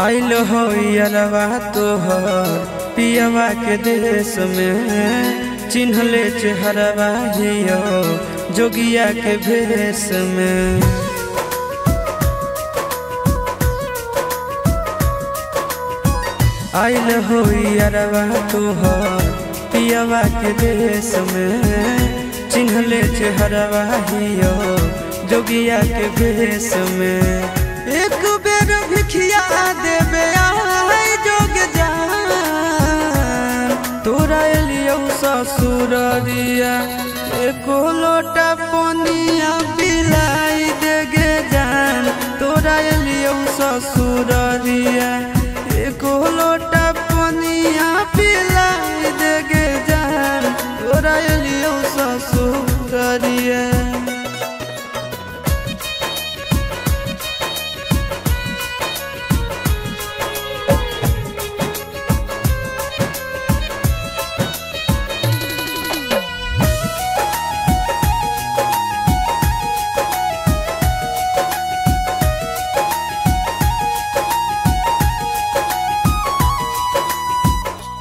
आइल हो यारवा तोहर पियवा के देश में, चिन्हले चेहरवा हियो जोगिया के भेष में। आइल हो यारवा तोहर पियवा के देश में, चिन्हले चेहरवा हियो जोगिया के भेष में। एक बेर भिखिया देवे आई जोग जान, तोरा एलियो ससुररिया एको लोटा पनिया पिलाई देगे जान। तोरा एलियो ससुररिया एको लोटा पनिया पिलाई देगे जान। तोरा एलियो ससुररिया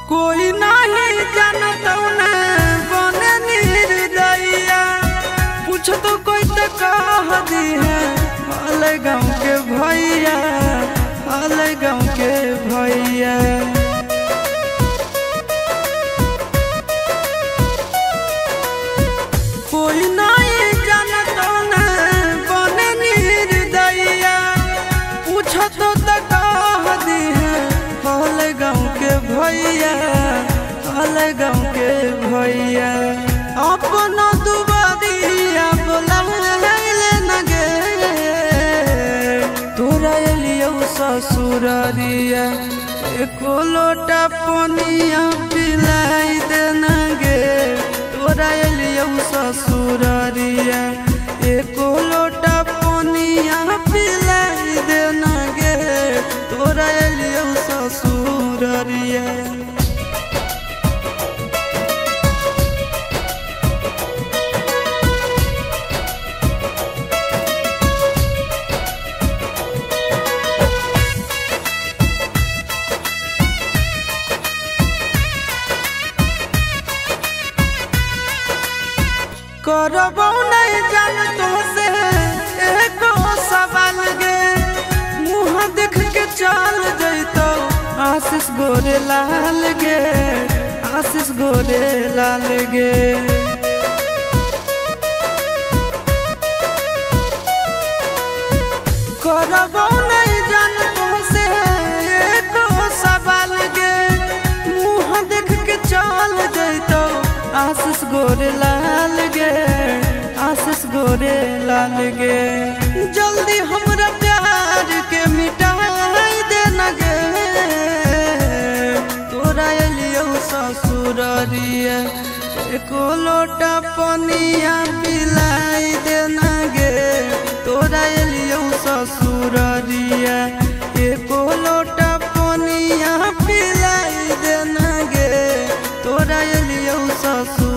कोई नहीं जानता बने निर्दयिया, पूछ तो कोई तो कह दी है हाल गाँव के भैया, हाल गाँव के भैया। कोई नहीं जानता बने निर्दयिया, पूछ तो कह दी है हाल गाँव के भैया, हाल गाँव के भैया। अपना दुबारिया बोलाइले न गे, तोरा एलियो ससुररिया एको लोटा पनिया पिलाई दे न गे। तोरा एलियो ससुररिया एको लोटा पनिया पिलाई दे न गे। तोरा एलियो ससुररिया करबो नहीं जान तो से एको सवाल गे, मुँह देख के चल जैतो आशीष गोरे लाल गे, आशीष गोरे लाल गे। करबो नहीं जान तो से एको सवाल गे, मुँह देख के चल जैतो आशीष गोरे लाल गे, आशीष गोरे लाल गे। जल्दी हमरा प्यार के मिटाई दे न गे, तोरा एलियो ससुररिया एको लोटा पनिया पिलाई दे न गे। तोरा एलियो ससुररिया एको लोटा पनिया पिलाई दे न गे। तोरा एलियो ससुर